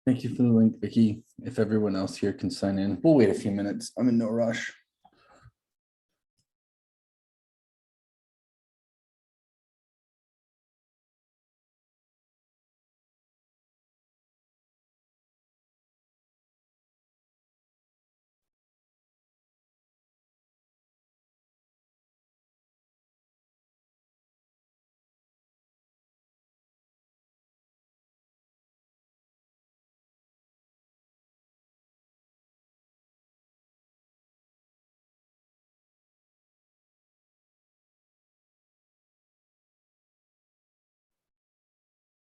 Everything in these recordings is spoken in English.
Thank you for the link, Vicky. If everyone else here can sign in, we'll wait a few minutes. I'm in no rush.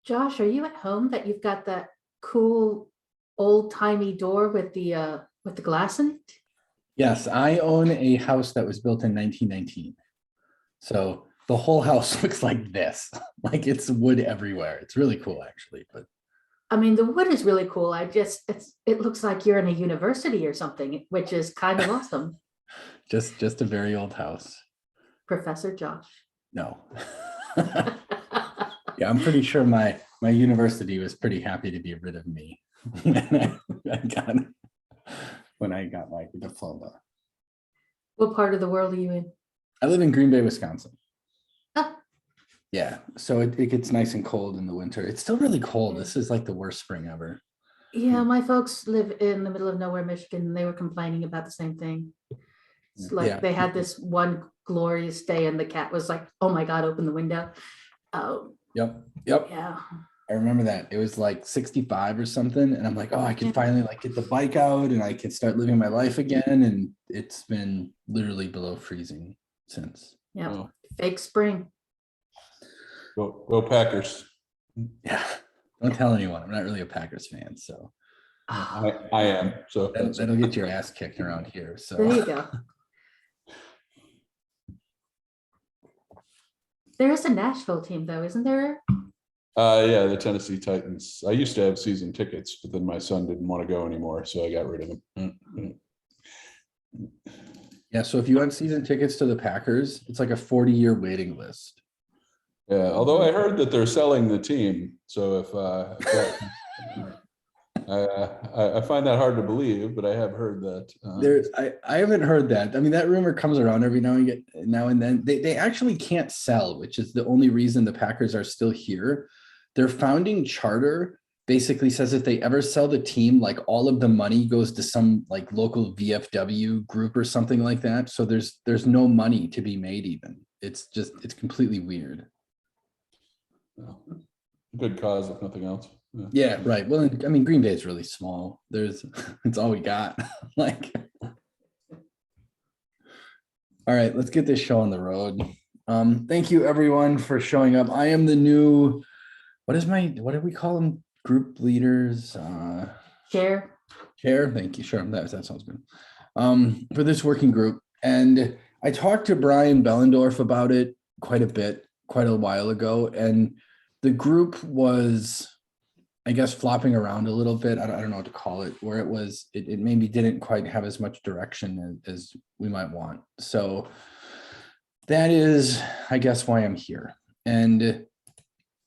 Josh, are you at home that you've got that cool old-timey door with the glass in it? Yes, I own a house that was built in 1919. So the whole house looks like this, like it's wood everywhere. It's really cool, actually. But I mean, the wood is really cool. It looks like you're in a university or something, which is kind of awesome. just a very old house. Professor Josh. No. Yeah, I'm pretty sure my university was pretty happy to be rid of me when I got my diploma. What part of the world are you in? I live in Green Bay, Wisconsin. Oh. Yeah, so it gets nice and cold in the winter. It's still really cold. This is like the worst spring ever. Yeah, my folks live in the middle of nowhere, Michigan, and they were complaining about the same thing. It's like they had this one glorious day and the cat was like, oh my God, open the window. Oh. Yep. Yeah. I remember that. It was like 65 or something. And I'm like, oh, I can finally like get the bike out and I can start living my life again. And it's been literally below freezing since. Yeah. Oh. Fake spring. Go Packers. Yeah. Don't tell anyone. I'm not really a Packers fan. So I am. So that'll get your ass kicked around here. So there you go. There is a Nashville team though, isn't there? Yeah, the Tennessee Titans. I used to have season tickets, but then my son didn't want to go anymore, so I got rid of them. Mm-hmm. Yeah, so if you have season tickets to the Packers, it's like a 40-year waiting list. Yeah, although I heard that they're selling the team, so I find that hard to believe, but I have heard that. I haven't heard that. I mean, that rumor comes around every now and then. They actually can't sell, which is the only reason the Packers are still here. Their founding charter basically says if they ever sell the team, like all of the money goes to some like local VFW group or something like that. So there's no money to be made even. It's completely weird. Good cause, if nothing else. Yeah, right. Well, I mean, Green Bay is really small. It's all we got. Like, all right, let's get this show on the road. Thank you everyone for showing up. I am the new, what do we call them? Group leaders? Chair. Thank you. Sure, that sounds good. For this working group. And I talked to Brian Bellendorf about it quite a while ago. And the group was, I guess, flopping around a little bit. I don't know what to call it, where it maybe didn't quite have as much direction as we might want. So that is, I guess, why I'm here. And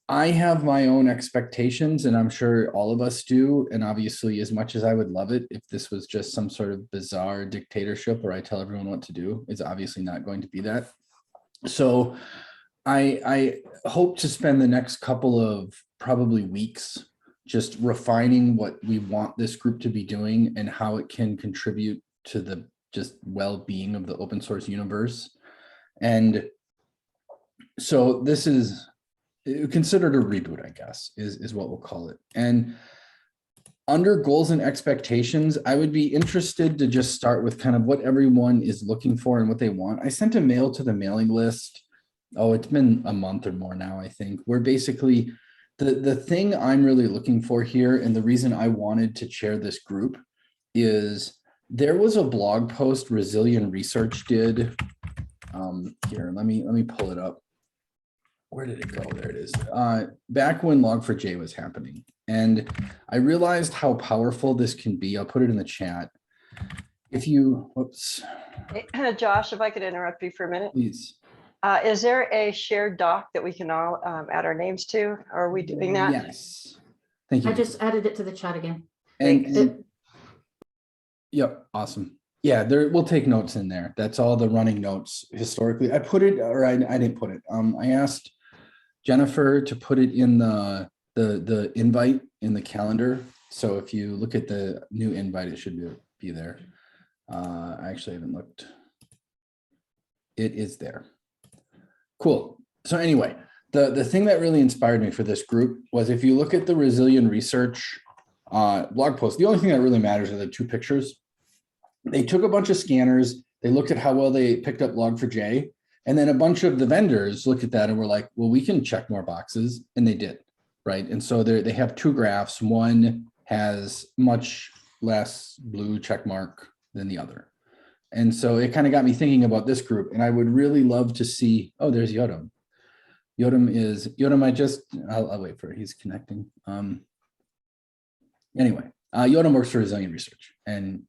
I have my own expectations, and I'm sure all of us do. And obviously, as much as I would love it, if this was just some sort of bizarre dictatorship where I tell everyone what to do, it's obviously not going to be that. So I hope to spend the next couple of probably weeks just refining what we want this group to be doing and how it can contribute to the just well-being of the open source universe. And so this is considered a reboot, I guess, is what we'll call it. And under goals and expectations, I would be interested to just start with kind of what everyone is looking for and what they want. I sent a mail to the mailing list. Oh, it's been a month or more now, I think, where basically the thing I'm really looking for here, and the reason I wanted to chair this group, is there was a blog post Resilient Research did. Here, let me pull it up. Where did it go? There it is. Back when Log4j was happening. And I realized how powerful this can be. I'll put it in the chat. If you, whoops. Hey, Josh, if I could interrupt you for a minute. Please. Is there a shared doc that we can all add our names to? Are we doing that? Yes. Thank you. I just added it to the chat again. And yep, awesome. Yeah, we'll take notes in there. That's all the running notes historically. I put it, or I didn't put it. I asked Jennifer to put it in the invite in the calendar. So if you look at the new invite, it should be there. I actually haven't looked. It is there. Cool. So anyway, the thing that really inspired me for this group was if you look at the Resilient Research blog post, the only thing that really matters are the two pictures. They took a bunch of scanners, they looked at how well they picked up Log4j, and then a bunch of the vendors looked at that and were like, well, we can check more boxes, and they did, right? And so they have two graphs. One has much less blue check mark than the other. And so it kind of got me thinking about this group, and I would really love to see, oh, there's Yotam. Yotam, I'll wait for it, he's connecting. Anyway, Yotam works for Resilient Research, and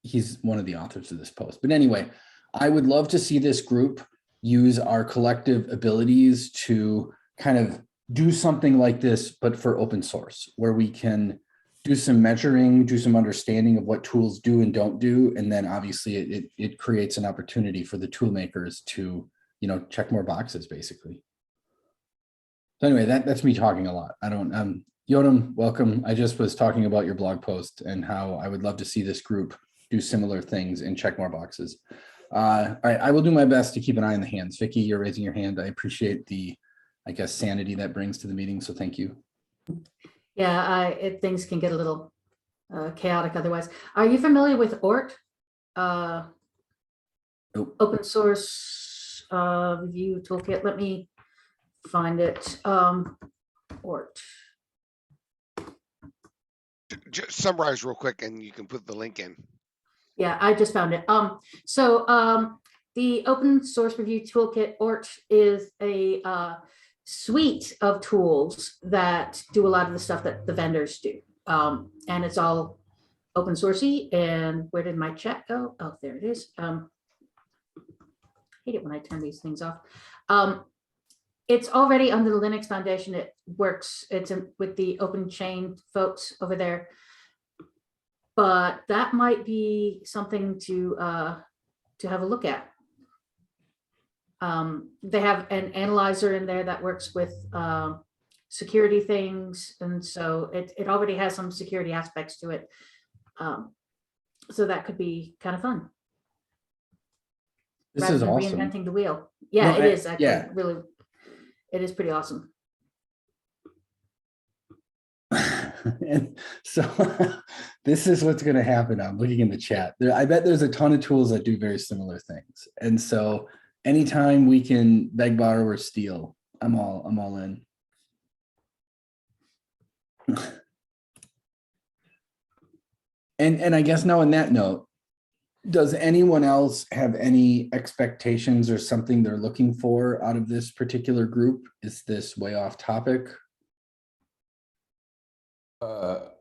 he's one of the authors of this post. But anyway, I would love to see this group use our collective abilities to kind of do something like this, but for open source, where we can do some measuring, do some understanding of what tools do and don't do. And then obviously it creates an opportunity for the tool makers to, check more boxes basically. So anyway, that's me talking a lot. Yotam, welcome. I just was talking about your blog post and how I would love to see this group do similar things and check more boxes. All right, I will do my best to keep an eye on the hands. Vicky, you're raising your hand. I appreciate the, sanity that brings to the meeting. So thank you. Yeah, things can get a little chaotic otherwise. Are you familiar with ORT? Nope. Open source review toolkit. Let me find it. ORT. Just summarize real quick and you can put the link in. Yeah, I just found it. The open source review toolkit, ORT, is a suite of tools that do a lot of the stuff that the vendors do. And it's all open sourcey. And where did my chat go? Oh, there it is. Hate it when I turn these things off. It's already under the Linux Foundation. It works. It's with the open chain folks over there. But that might be something to have a look at. They have an analyzer in there that works with security things, and so it already has some security aspects to it. So that could be kind of fun. This rather is than awesome. Reinventing the wheel. Yeah, No, it is actually yeah. really. It is pretty awesome. And so this is what's going to happen. I'm looking in the chat. I bet there's a ton of tools that do very similar things. And so anytime we can beg, borrow, or steal, I'm all in. And I guess now on that note, does anyone else have any expectations or something they're looking for out of this particular group? Is this way off topic?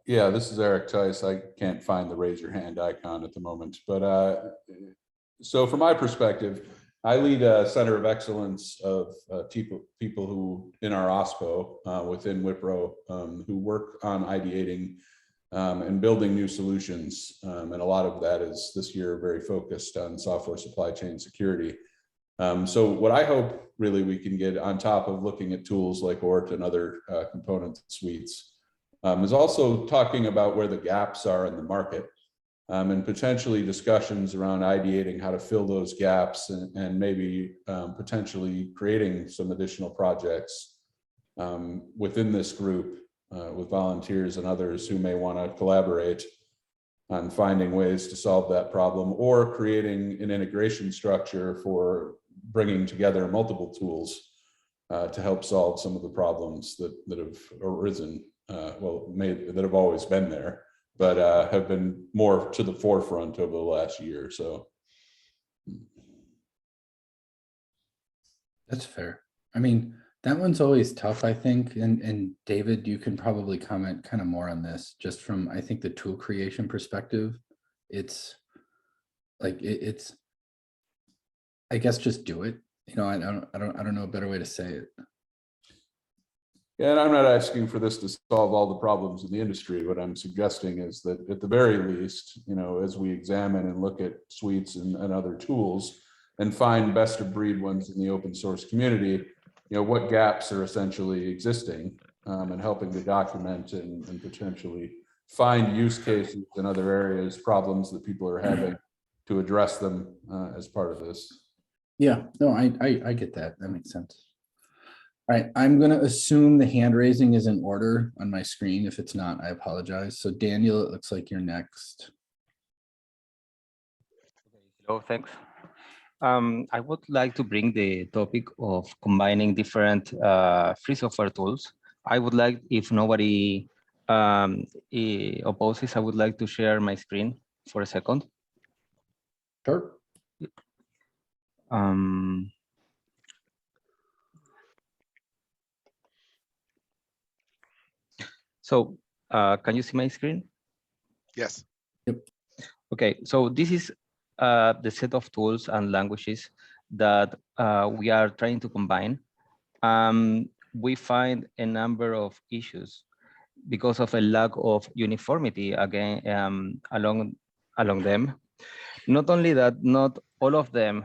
Yeah, this is Eric Tice. I can't find the raise your hand icon at the moment, but so from my perspective, I lead a center of excellence of people who in our OSPO within Wipro who work on ideating and building new solutions. And a lot of that is this year very focused on software supply chain security. So what I hope really we can get on top of looking at tools like ORT and other component suites is also talking about where the gaps are in the market and potentially discussions around ideating how to fill those gaps and maybe potentially creating some additional projects within this group with volunteers and others who may want to collaborate on finding ways to solve that problem or creating an integration structure for bringing together multiple tools to help solve some of the problems that have arisen. That have always been there, but have been more to the forefront over the last year or so. That's fair. I mean, that one's always tough, I think. And David, you can probably comment kind of more on this, just from, I think, the tool creation perspective. It's like, it's, I guess, just do it. I don't know a better way to say it. And I'm not asking for this to solve all the problems in the industry. What I'm suggesting is that at the very least, as we examine and look at suites and other tools and find best of breed ones in the open source community, what gaps are essentially existing, and helping to document and potentially find use cases in other areas, problems that people are having to address them as part of this. Yeah, no, I get that. That makes sense. All right, I'm going to assume the hand raising is in order on my screen. If it's not, I apologize. So Daniel, it looks like you're next. Hello, thanks. I would like to bring the topic of combining different free software tools. I would like, if nobody opposes, I would like to share my screen for a second. Sure. So can you see my screen? Yes. Yep. Okay, so this is the set of tools and languages that we are trying to combine. We find a number of issues because of a lack of uniformity again along them. Not only that, not all of them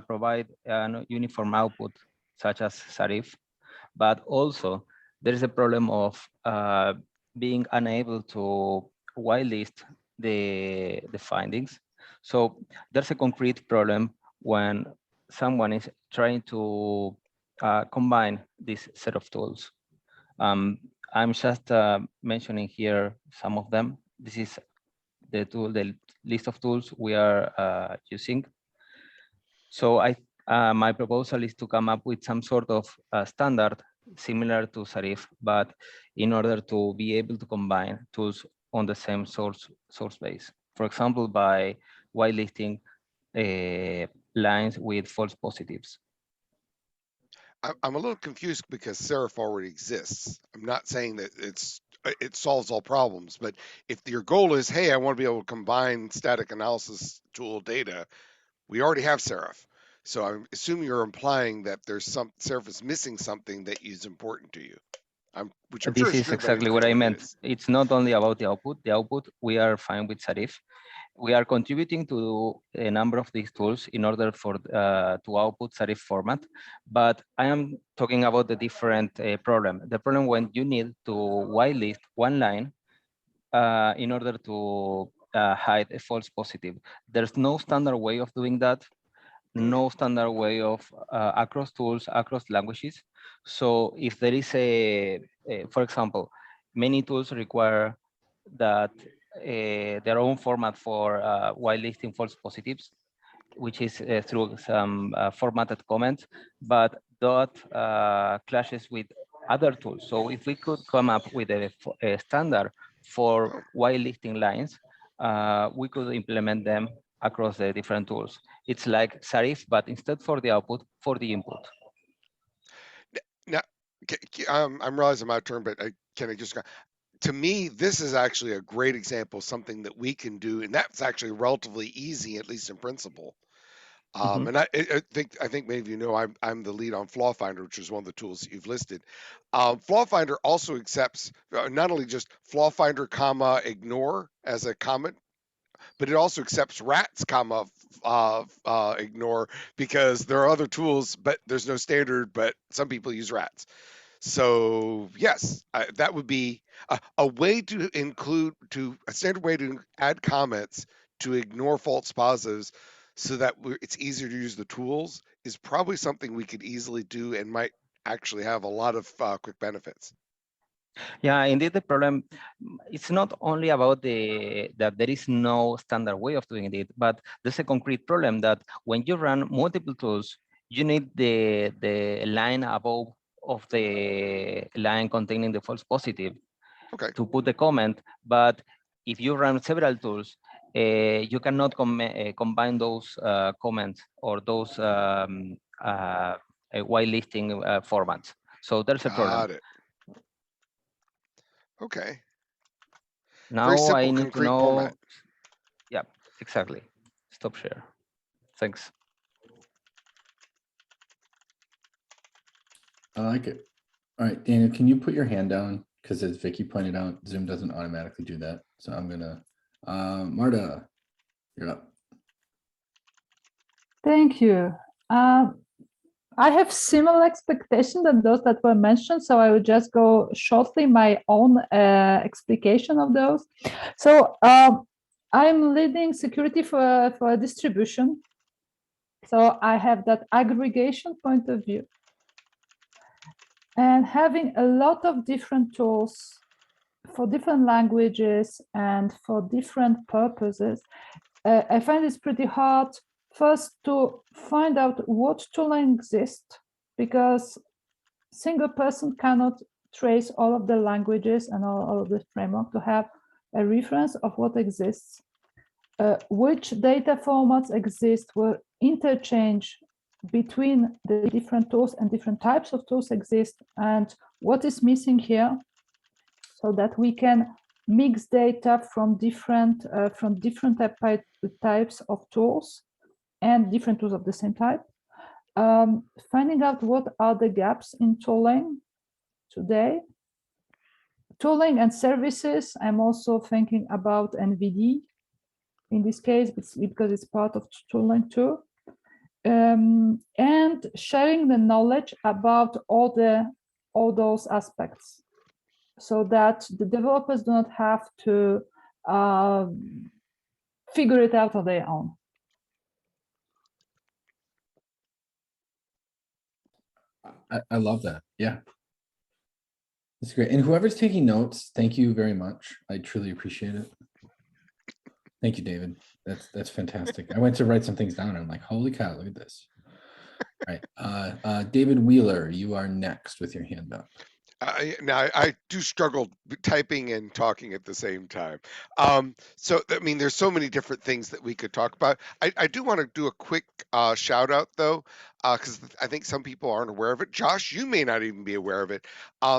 provide a uniform output, such as Serif, but also there is a problem of being unable to whitelist the findings. So there's a concrete problem when someone is trying to combine this set of tools. I'm just mentioning here some of them. This is the list of tools we are using. So my proposal is to come up with some sort of standard similar to Serif, but in order to be able to combine tools on the same source base. For example, by whitelisting lines with false positives. I'm a little confused because Serif already exists. I'm not saying that it solves all problems, but if your goal is, hey, I want to be able to combine static analysis tool data, we already have Serif. So I'm assuming you're implying that Serif is missing something that is important to you. Which I'm sure This is is true, but exactly what I it meant. is. It's not only about the output. The output, we are fine with Serif. We are contributing to a number of these tools in order for to output Serif format, but I am talking about the different problem. The problem when you need to whitelist one line in order to hide a false positive. There's no standard way of doing that. No standard way of across tools, across languages. So if there is for example, many tools require that their own format for whitelisting false positives, which is through some formatted comments, but that clashes with other tools. So if we could come up with a standard for whitelisting lines, we could implement them across the different tools. It's like Serif, but instead for the output, for the input. Now, I'm realizing my turn, but can I just to me, this is actually a great example of something that we can do, and that's actually relatively easy, at least in principle. And I think many of you know I'm the lead on Flaw Finder, which is one of the tools that you've listed. Flaw Finder also accepts not only just Flaw Finder, ignore as a comment, but it also accepts rats, ignore, because there are other tools, but there's no standard, but some people use rats. So yes, that would be a way to a standard way to add comments to ignore false positives so that it's easier to use the tools is probably something we could easily do and might actually have a lot of quick benefits. Yeah, indeed, the problem, it's not only about that there is no standard way of doing it, but there's a concrete problem that when you run multiple tools, you need the line above of the line containing the false positive to put the comment. But if you run several tools, you cannot combine those comments or those whitelisting formats. So there's a problem. Got it. Okay. Now Very simple, I need to concrete know. format. Yeah, exactly. Stop share. Thanks. I like it. All right, Daniel, can you put your hand down? Because as Vicky pointed out, Zoom doesn't automatically do that. So I'm gonna, Marta, you're up. Thank you. I have similar expectations than those that were mentioned, so I will just go shortly my own explication of those. So I'm leading security for a distribution. So I have that aggregation point of view. And having a lot of different tools for different languages and for different purposes, I find it's pretty hard first to find out what tooling exists, because single person cannot trace all of the languages and all of the framework to have a reference of what exists, which data formats exist, where interchange between the different tools and different types of tools exist, and what is missing here, so that we can mix data from different types of tools and different tools of the same type. Finding out what are the gaps in tooling today. Tooling and services, I'm also thinking about NVD in this case, because it's part of tooling too. And sharing the knowledge about all those aspects, so that the developers do not have to figure it out on their own. I love that. Yeah. That's great. And whoever's taking notes, thank you very much. I truly appreciate it. Thank you, David. That's fantastic. I went to write some things down and I'm like, holy cow, look at this. All right. David Wheeler, you are next with your hand up. Now I do struggle typing and talking at the same time. So I mean, there's so many different things that we could talk about. I do want to do a quick shout out though, because I think some people aren't aware of it. Josh, you may not even be aware of it.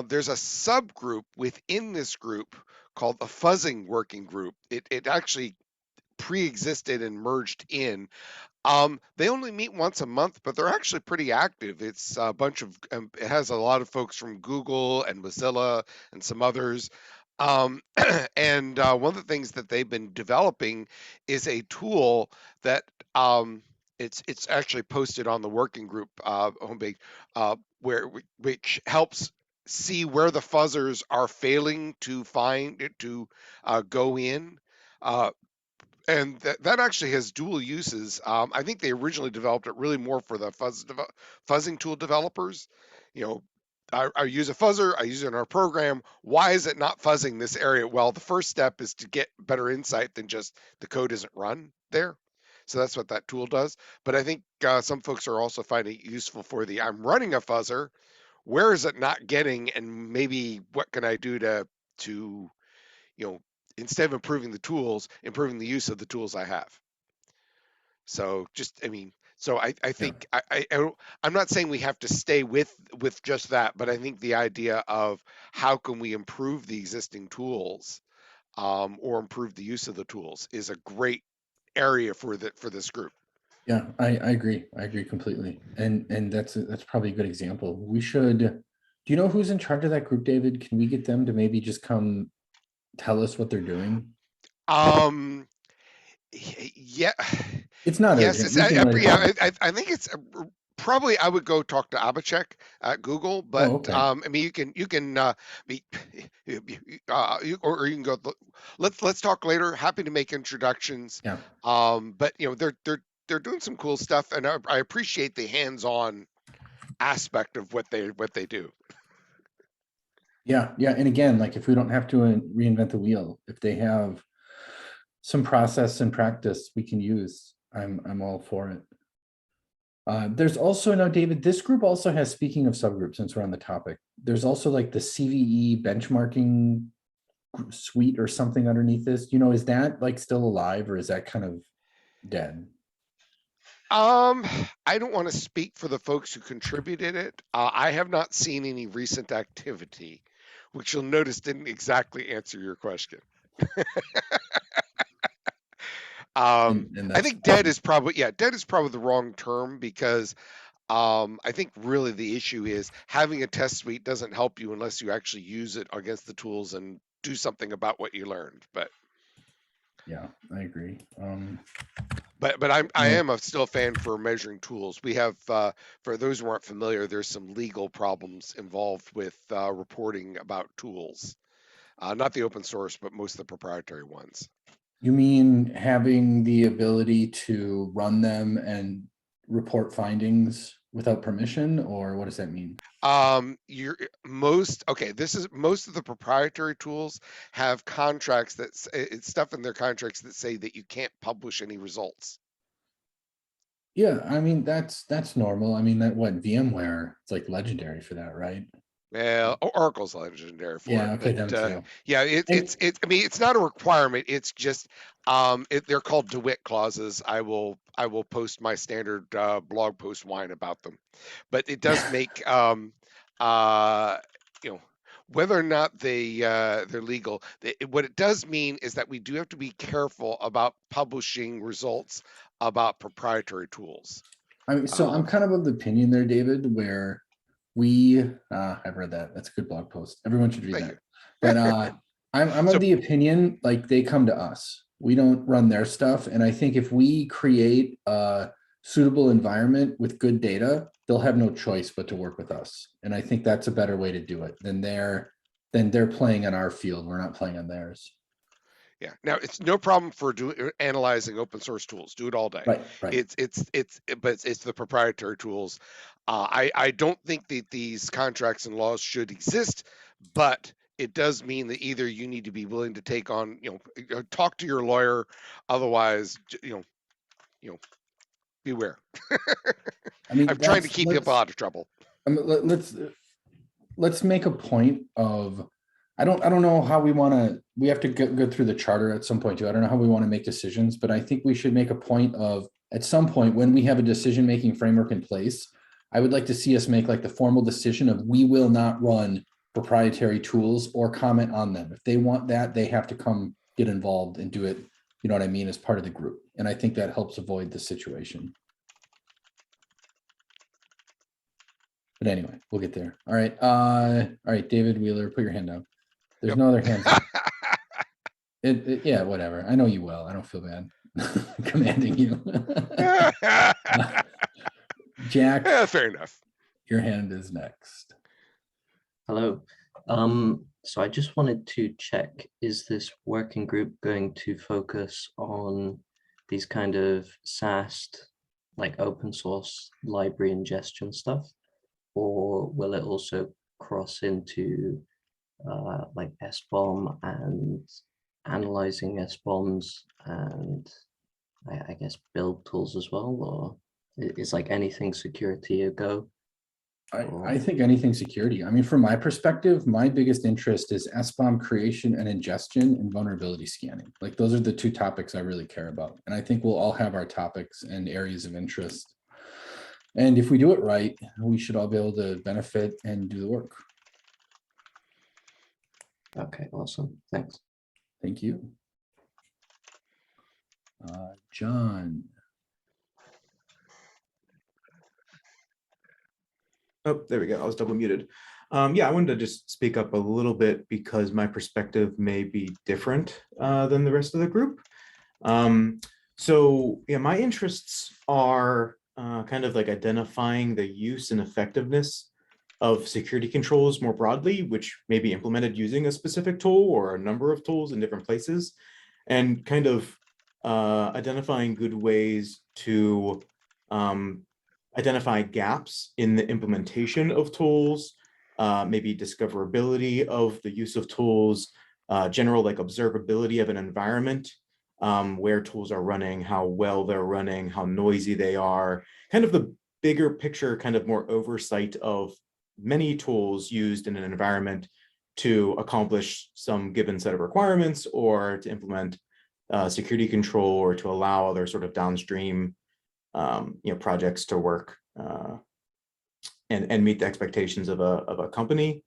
There's a subgroup within this group called the Fuzzing Working Group. It actually pre-existed and merged in. They only meet once a month, but they're actually pretty active. It's a bunch of, it has a lot of folks from Google and Mozilla and some others. And one of the things that they've been developing is a tool that it's actually posted on the working group homepage, which helps see where the fuzzers are failing to find to go in. And that actually has dual uses. I think they originally developed it really more for the fuzzing tool developers. You know, I use a fuzzer, I use it in our program. Why is it not fuzzing this area? Well, the first step is to get better insight than just the code isn't run there. So that's what that tool does. But I think some folks are also finding it useful for the I'm running a fuzzer. Where is it not getting? And maybe what can I do to instead of improving the tools, improving the use of the tools I have. So just, I mean, so I think I'm not saying we have to stay with just that, but I think the idea of how can we improve the existing tools or improve the use of the tools is a great area for this group. Yeah, I agree. I agree completely. And that's probably a good example. We should, do you know who's in charge of that group, David? Can we get them to maybe just come tell us what they're doing? Yeah. It's not yes, urgent. I think it's probably I would go talk to Abhishek at Google, but okay. I mean you can or you can go. Let's talk later. Happy to make introductions. Yeah. But they're doing some cool stuff, and I appreciate the hands-on aspect of what they do. Yeah, and again, like if we don't have to reinvent the wheel, if they have some process and practice we can use, I'm all for it. There's also now, David, this group also has, speaking of subgroups, since we're on the topic, there's also like the CVE benchmarking suite or something underneath this. Is that like still alive, or is that kind of dead? I don't want to speak for the folks who contributed it. I have not seen any recent activity, which you'll notice didn't exactly answer your question. I think dead is probably the wrong term, because I think really the issue is having a test suite doesn't help you unless you actually use it against the tools and do something about what you learned. But Yeah, I agree. but I Yeah. am still a fan for measuring tools. We have for those who aren't familiar, there's some legal problems involved with reporting about tools, not the open source, but most of the proprietary ones. You mean having the ability to run them and report findings without permission, or what does that mean? Your most okay. This is most of the proprietary tools have contracts it's stuff in their contracts that say that you can't publish any results. Yeah, I mean that's normal. I mean that what VMware, it's like legendary for that, right? Well, Oracle's legendary for Yeah, it, okay, them but too. yeah, And it's. I mean, it's not a requirement. It's just they're called DeWitt clauses. I will post my standard blog post whine about them, but it does make you know whether or not they're legal. What it does mean is that we do have to be careful about publishing results about proprietary tools. I mean, so I'm kind of the opinion there, David, where I've read that. That's a good blog post. Everyone should read Thank that. you. But I'm So of the opinion like they come to us. We don't run their stuff. And I think if we create a suitable environment with good data, they'll have no choice but to work with us. And I think that's a better way to do it than they're playing on our field. We're not playing on theirs. yeah. Now it's no problem for analyzing open source tools. Do it all day. Right, right. But it's the proprietary tools. I don't think that these contracts and laws should exist, but it does mean that either you need to be willing to take on, talk to your lawyer, otherwise, beware. I mean, I'm trying to keep people out of trouble. Let's make a point of I don't know how we have to go through the charter at some point too. I don't know how we want to make decisions, but I think we should make a point of at some point when we have a decision-making framework in place, I would like to see us make like the formal decision of we will not run proprietary tools or comment on them. If they want that, they have to come get involved and do it, you know what I mean, as part of the group. And I think that helps avoid the situation. But anyway, we'll get there. All right, David Wheeler, put your hand up. There's no other hands up. Yeah, whatever. I know you well. I don't feel bad commanding you. Jack, Yeah, fair enough. your hand is next. Hello. So I just wanted to check, is this working group going to focus on these kind of SAST, like open source library ingestion stuff? Or will it also cross into like SBOM and analyzing SBOMs and I guess build tools as well? Or is like anything security a go? I think anything security. I mean, from my perspective, my biggest interest is SBOM creation and ingestion and vulnerability scanning. Like those are the two topics I really care about. And I think we'll all have our topics and areas of interest. And if we do it right, we should all be able to benefit and do the work. Okay, awesome. Thanks. Thank you. John. Oh, there we go. I was double muted. Yeah, I wanted to just speak up a little bit because my perspective may be different than the rest of the group. So yeah, my interests are kind of like identifying the use and effectiveness of security controls more broadly, which may be implemented using a specific tool or a number of tools in different places, and kind of identifying good ways to identify gaps in the implementation of tools, maybe discoverability of the use of tools, general like observability of an environment, where tools are running, how well they're running, how noisy they are, kind of the bigger picture, kind of more oversight of many tools used in an environment to accomplish some given set of requirements or to implement security control or to allow other sort of downstream projects to work and meet the expectations of a company,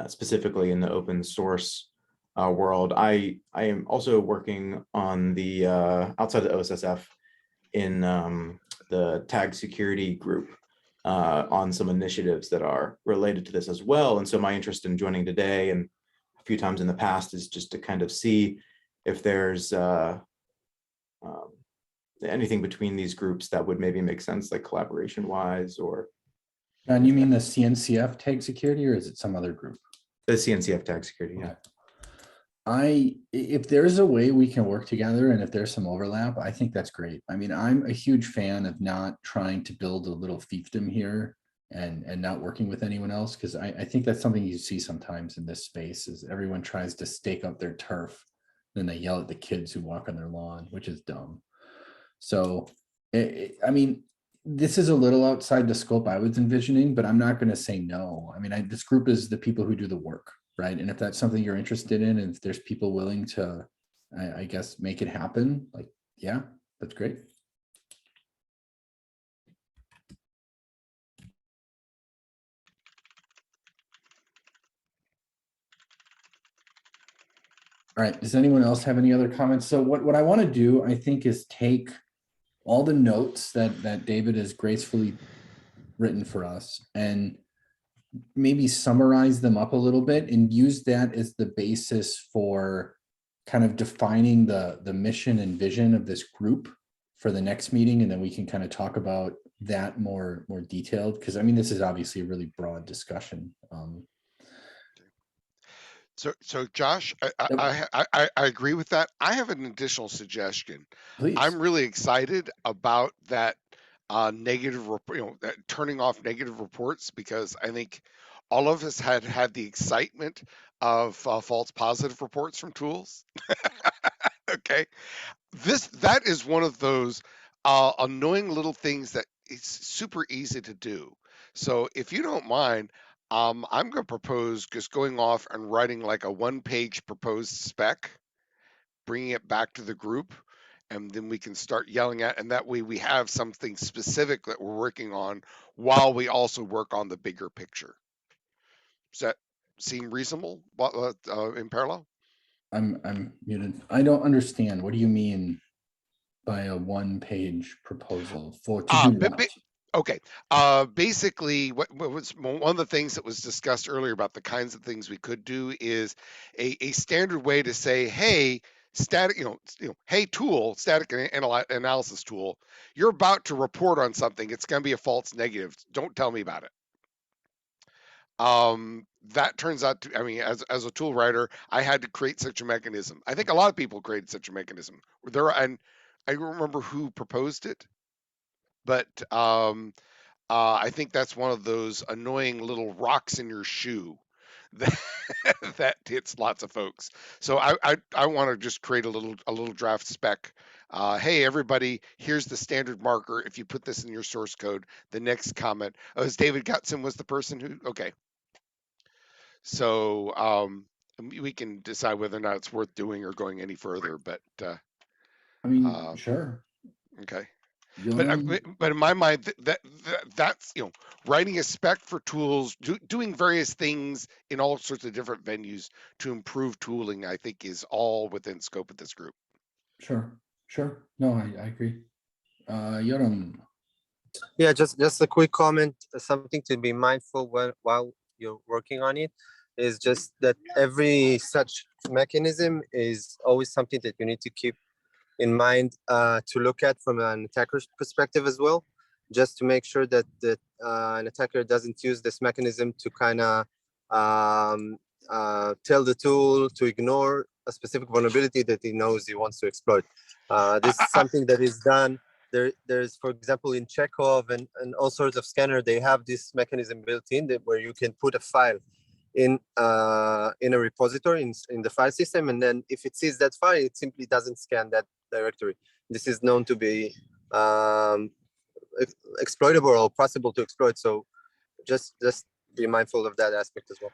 specifically in the open source world. I am also working on the outside of the OSSF in the tag security group. on some initiatives that are related to this as well. And so my interest in joining today and a few times in the past is just to kind of see if there's anything between these groups that would maybe make sense, like collaboration wise, or. And you mean the CNCF tag security, or is it some other group? The CNCF tag security, yeah. If there's a way we can work together and if there's some overlap, I think that's great. I mean, I'm a huge fan of not trying to build a little fiefdom here and not working with anyone else, because I think that's something you see sometimes in this space is everyone tries to stake up their turf, then they yell at the kids who walk on their lawn, which is dumb. So, I mean, this is a little outside the scope I was envisioning, but I'm not going to say no. I mean, this group is the people who do the work, right? And if that's something you're interested in, and if there's people willing to, I guess, make it happen, like, yeah, that's great. All right, does anyone else have any other comments? So what I want to do, I think, is take all the notes that David has gracefully written for us and maybe summarize them up a little bit and use that as the basis for kind of defining the mission and vision of this group for the next meeting. And then we can kind of talk about that more detailed, because I mean, this is obviously a really broad discussion. So Josh, I agree with that. I have an additional suggestion. Please. I'm really excited about that negative, turning off negative reports, because I think all of us had the excitement of false positive reports from tools. Okay, that is one of those annoying little things that it's super easy to do. So if you don't mind, I'm going to propose just going off and writing like a one-page proposed spec, bringing it back to the group, and then we can start yelling at, and that way we have something specific that we're working on while we also work on the bigger picture. Does that seem reasonable in parallel? I'm muted. I don't understand. What do you mean by a one-page proposal for to do what? Okay. Basically, what was one of the things that was discussed earlier about the kinds of things we could do is a standard way to say, hey, static, hey, tool, static analysis tool, you're about to report on something. It's going to be a false negative. Don't tell me about it. That turns out to, I mean, as a tool writer, I had to create such a mechanism. I think a lot of people created such a mechanism. And I don't remember who proposed it, but I think that's one of those annoying little rocks in your shoe that hits lots of folks. So I want to just create a little draft spec. Hey everybody, here's the standard marker. If you put this in your source code, the next comment. Oh, as David Gutson was the person who. Okay. So we can decide whether or not it's worth doing or going any further. But I mean, sure. Okay. But in my mind, that's writing a spec for tools, doing various things in all sorts of different venues to improve tooling, I think is all within scope of this group. Sure. No, I agree. Yotam. Yeah, just a quick comment. Something to be mindful while you're working on it is just that every such mechanism is always something that you need to keep in mind to look at from an attacker's perspective as well, just to make sure that an attacker doesn't use this mechanism to kind of tell the tool to ignore a specific vulnerability that he knows he wants to exploit. This is something that is done. There's, for example, in Chekhov and all sorts of scanner, they have this mechanism built in where you can put a file in a repository in the file system, and then if it sees that file, it simply doesn't scan that directory. This is known to be exploitable or possible to exploit. So just be mindful of that aspect as well.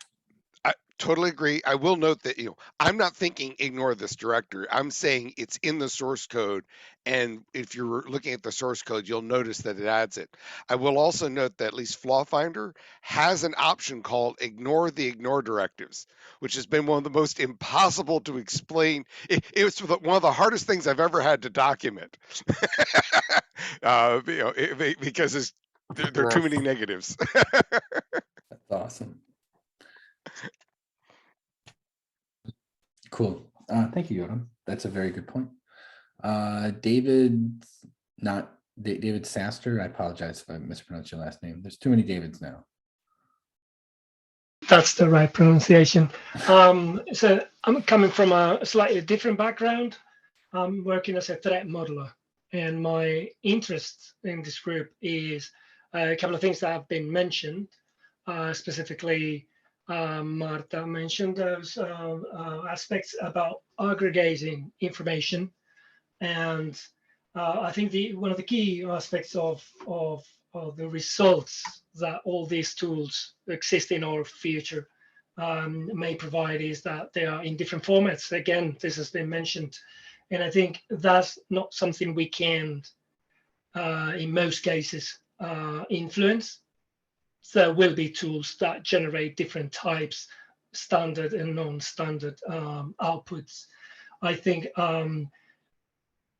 I totally agree. I will note that I'm not thinking ignore this directory. I'm saying it's in the source code, and if you're looking at the source code, you'll notice that it adds it. I will also note that at least Flaw Finder has an option called ignore the ignore directives, which has been one of the most impossible to explain. It was one of the hardest things I've ever had to document because it's There are too many negatives. That's awesome. Cool. Thank you, Yotam. That's a very good point. David, not David Sastre. I apologize if I mispronounced your last name. There's too many Davids now. That's the right pronunciation. So I'm coming from a slightly different background. I'm working as a threat modeler, and my interest in this group is a couple of things that have been mentioned. Specifically, Marta mentioned those aspects about aggregating information, and I think one of the key aspects of the results that all these tools exist in our future may provide is that they are in different formats. Again, this has been mentioned, and I think that's not something we can, in most cases, influence. There will be tools that generate different types, standard and non-standard outputs. I think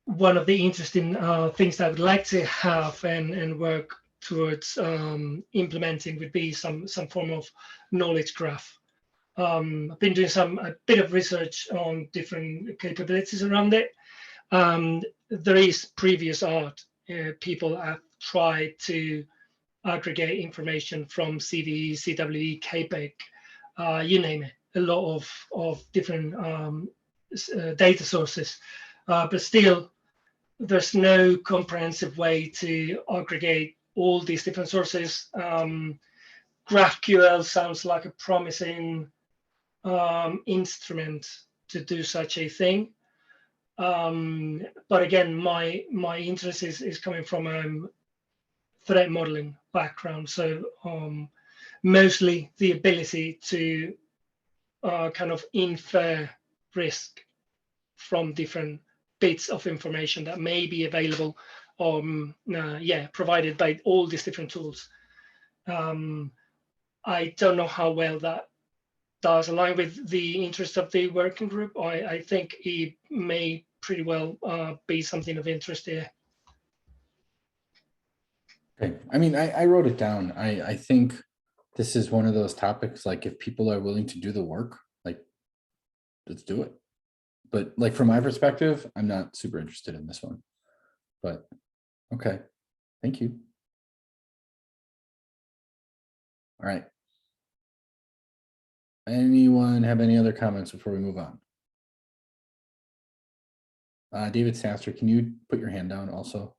one of the interesting things that I would like to have and work towards implementing would be some form of knowledge graph. I've been doing a bit of research on different capabilities around it. There is previous art. People have tried to aggregate information from CVE, CWE, KPEG, you name it, a lot of different data sources, but still there's no comprehensive way to aggregate all these different sources. GraphQL sounds like a promising instrument to do such a thing. But again, my interest is coming from threat modeling background. So mostly the ability to kind of infer risk from different bits of information that may be available provided by all these different tools. I don't know how well that does align with the interest of the working group. I think it may pretty well be something of interest here. Okay. I mean, I wrote it down. I think this is one of those topics, like if people are willing to do the work, like let's do it. But like from my perspective, I'm not super interested in this one, but okay. Thank you. All right. Anyone have any other comments before we move on? David Sastre, can you put your hand down also?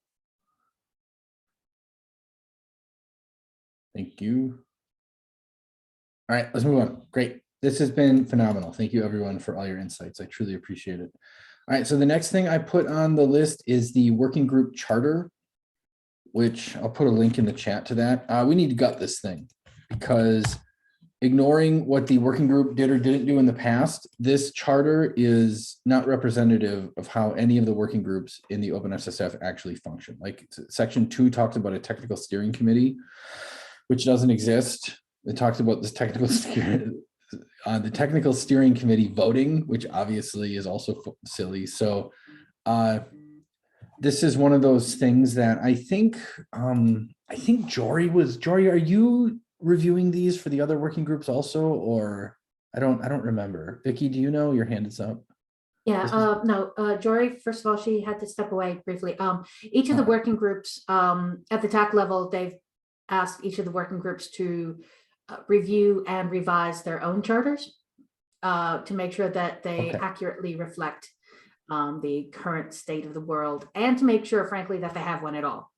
Thank you. All right, let's move on. Great. This has been phenomenal. Thank you everyone for all your insights. I truly appreciate it. All right, so the next thing I put on the list is the working group charter, which I'll put a link in the chat to that. We need to gut this thing because ignoring what the working group did or didn't do in the past, this charter is not representative of how any of the working groups in the OpenSSF actually function. Like section 2 talks about a technical steering committee, which doesn't exist. It talks about this technical steering, the technical steering committee voting, which obviously is also silly. So this is one of those things that I think Jory, are you reviewing these for the other working groups also, or I don't remember. Vicky, do you know? Your hand is up. Yeah, no, Jory, first of all, she had to step away briefly. Each of the working groups at the TAC level, they've asked each of the working groups to review and revise their own charters to make sure that they accurately reflect the current state of the world, and to make sure, frankly, that they have one at all,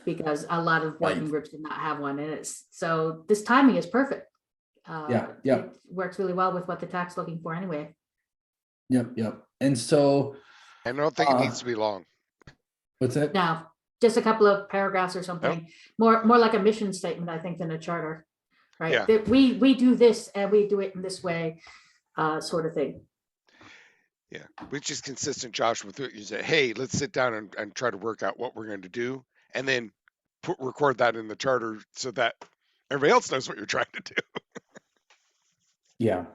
because a lot of working groups did not have one. And so this timing is perfect. It works really well with what the TAC's looking for anyway. Yep. And so I don't think it needs to be long. What's that? No, just a couple of paragraphs or something. More like a mission statement, I think, than a charter, right? Yeah. That we do this and we do it in this way, sort of thing. Yeah, which is consistent, Josh, with what you say. Hey, let's sit down and try to work out what we're going to do, and then record that in the charter so that everybody else knows what you're trying to do. Yeah.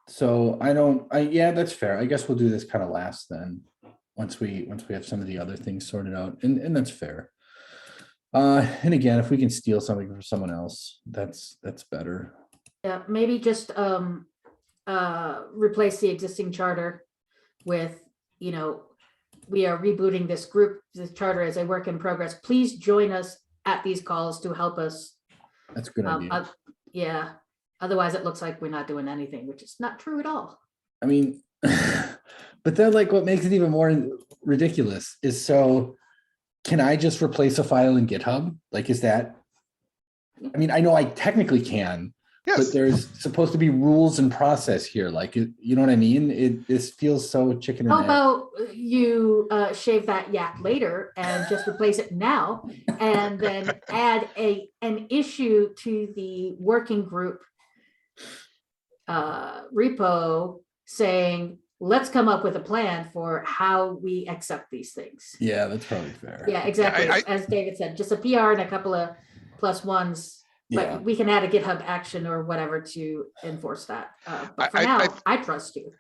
So that's fair. I guess we'll do this kind of last then, once we have some of the other things sorted out, and that's fair. And again, if we can steal something from someone else, that's better. Yeah, maybe just replace the existing charter with, we are rebooting this group, this charter as a work in progress. Please join us at these calls to help us. That's a good idea. Yeah. Otherwise, it looks like we're not doing anything, which is not true at all. I mean, but then like what makes it even more ridiculous is, so can I just replace a file in GitHub? Like, is that, I mean, I know I technically can, Yes. but there's supposed to be rules and process here. Like, you know what I mean? This feels so chicken and How egg. about you shave that yak later and just replace it now, and then add an issue to the working group repo saying, let's come up with a plan for how we accept these things. Yeah, that's probably fair. Yeah, exactly. Yeah, As David said, just a PR and a couple of +1s, but Yeah. we can add a GitHub action or whatever to enforce that. But for now, I trust you.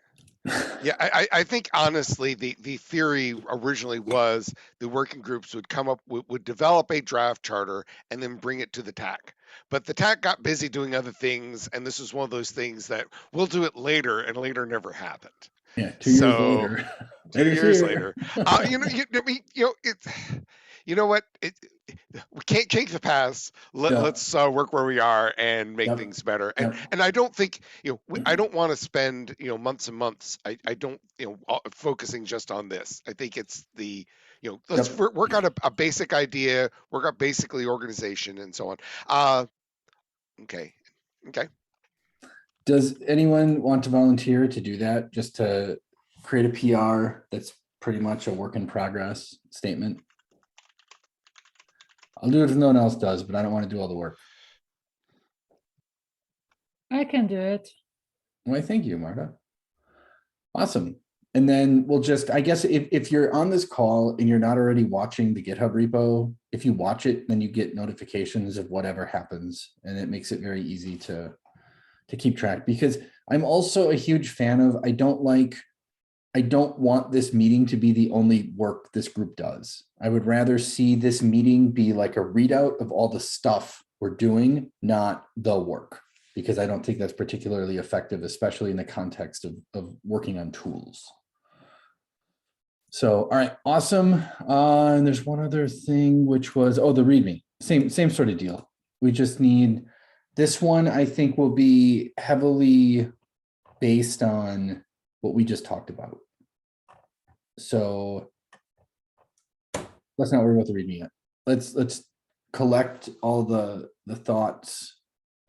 Yeah, I think honestly, the theory originally was the working groups would come up, would develop a draft charter and then bring it to the TAC. But the TAC got busy doing other things, and this is one of those things that we'll do it later, and later never happened. Yeah, 2 years later. 2 years later. You know what? We can't change the past. Let's work where we are and make things better. And I don't think, I don't want to spend, months and months. I don't, focusing just on this. I think it's the, let's work out a basic idea, work out basically organization and so on. Okay. Does anyone want to volunteer to do that? Just to create a PR that's pretty much a work in progress statement? I'll do it if no one else does, but I don't want to do all the work. I can do it. Well, thank you, Marta. Awesome. And then we'll just, I guess if you're on this call and you're not already watching the GitHub repo, if you watch it, then you get notifications of whatever happens, and it makes it very easy to keep track, because I'm also a huge fan of, I don't want this meeting to be the only work this group does. I would rather see this meeting be like a readout of all the stuff we're doing, not the work, because I don't think that's particularly effective, especially in the context of working on tools. So, all right, awesome. And there's one other thing, which was, the README, same sort of deal. We just need, this one I think will be heavily based on what we just talked about. So let's not worry about the README yet. Let's collect all the thoughts,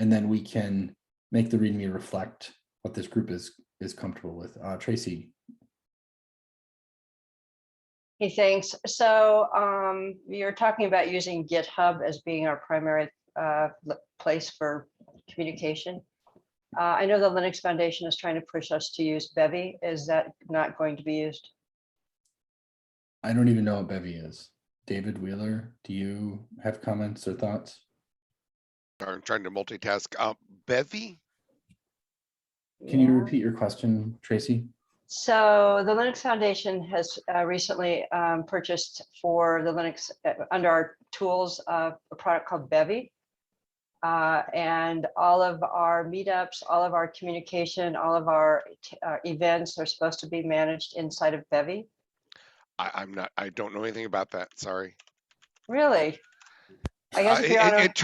and then we can make the README reflect what this group is comfortable with. Tracy. Hey, thanks. So you're talking about using GitHub as being our primary place for communication. I know the Linux Foundation is trying to push us to use Bevy. Is that not going to be used? I don't even know what Bevy is. David Wheeler, do you have comments or thoughts? I'm trying to multitask. Bevy? Can you repeat your question, Tracy? So the Linux Foundation has recently purchased for the Linux under our tools a product called Bevy. And all of our meetups, all of our communication, all of our events are supposed to be managed inside of Bevy. I don't know anything about that. Sorry. Really? I guess it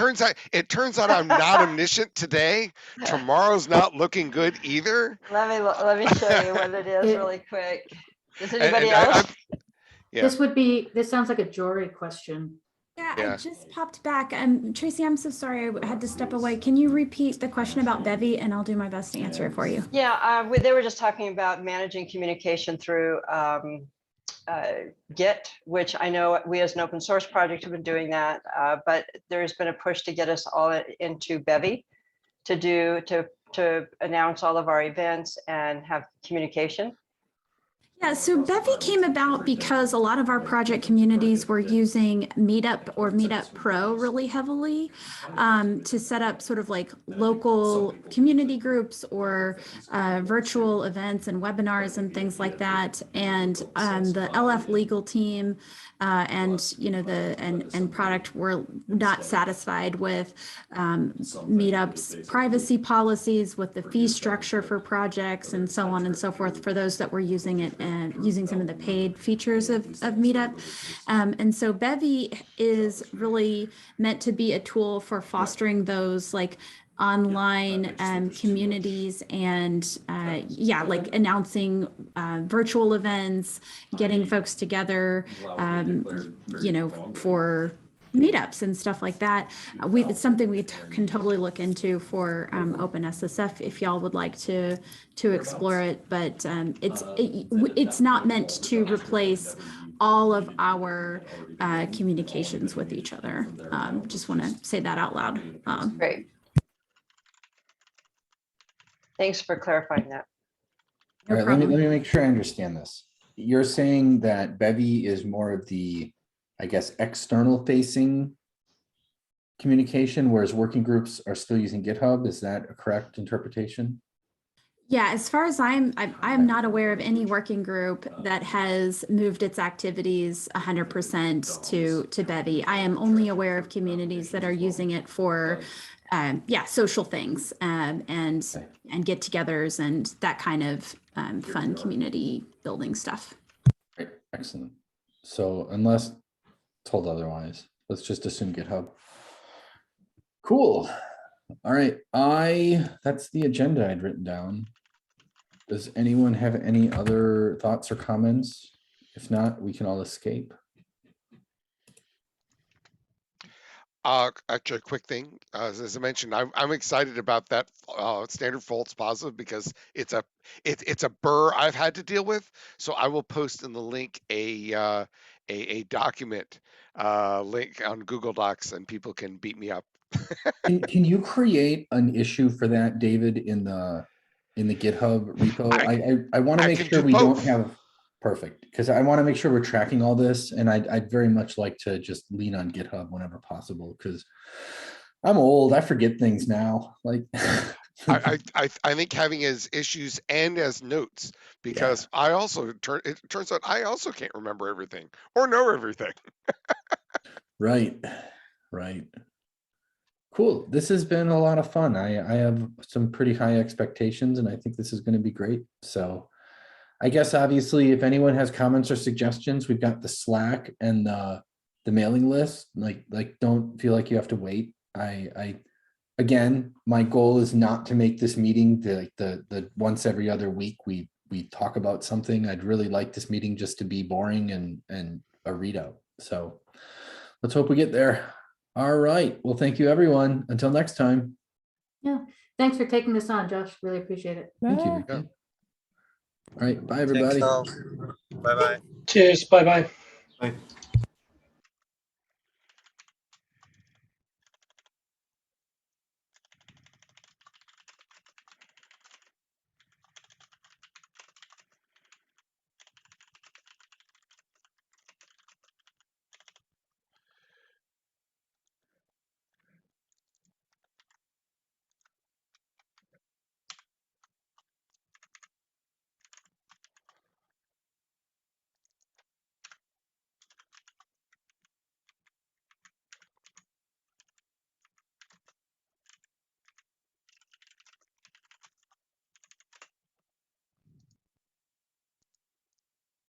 turns out I'm not omniscient today. Tomorrow's not looking good either. Let me show you what it is really quick. Does anybody else? This sounds like a Jory question. Yeah, I just popped back. Tracy, I'm so sorry I had to step away. Can you repeat the question about Bevy, and I'll do my best to answer it for you. Yeah, they were just talking about managing communication through Git, which I know we as an open source project have been doing that, but there's been a push to get us all into Bevy to announce all of our events and have communication. Yeah, so Bevy came about because a lot of our project communities were using Meetup or Meetup Pro really heavily to set up sort of like local community groups or virtual events and webinars and things like that. And the LF legal team and you know the and product were not satisfied with Meetup's privacy policies, with the fee structure for projects, and so on and so forth for those that were using it and using some of the paid features of Meetup. And so Bevy is really meant to be a tool for fostering those like online communities and yeah, like announcing virtual events, getting folks together, you know, for meetups and stuff like that. It's something we can totally look into for OpenSSF if y'all would like to explore it, but it's not meant to replace all of our communications with each other. Just want to say that out loud. Great. Thanks for clarifying that. All right, let me make sure I understand this. You're saying that Bevy is more of the, I guess, external facing communication, whereas working groups are still using GitHub. Is that a correct interpretation? Yeah, as far as I'm not aware of any working group that has moved its activities 100% to Bevy. I am only aware of communities that are using it for yeah, social things and get-togethers and that kind of fun community building stuff. Great, excellent. So unless told otherwise, let's just assume GitHub. Cool. All right, that's the agenda I'd written down. Does anyone have any other thoughts or comments? If not, we can all escape. Actually, a quick thing, as I mentioned, I'm excited about that standard false positive because it's a burr I've had to deal with. So I will post in the link a document link on Google Docs, and people can beat me up. Can you create an issue for that, David, in the GitHub repo? I want to make sure we don't have perfect, because I want to make sure we're tracking all this, and I'd very much like to just lean on GitHub whenever possible, because I'm old. I forget things now. Like I think having as issues and as notes, because I also it turns out I also can't remember everything or know everything. Right. Cool. This has been a lot of fun. I have some pretty high expectations, and I think this is going to be great. So I guess obviously if anyone has comments or suggestions, we've got the Slack and the mailing list. Like don't feel like you have to wait. Again, my goal is not to make this meeting the once every other week we talk about something. I'd really like this meeting just to be boring and a readout. So let's hope we get there. All right. Well, thank you, everyone. Until next time. Yeah. Thanks for taking this on, Josh. Really appreciate it. Thank you. Yeah. All right. Bye, everybody. Bye-bye. Cheers. Bye-bye. Bye.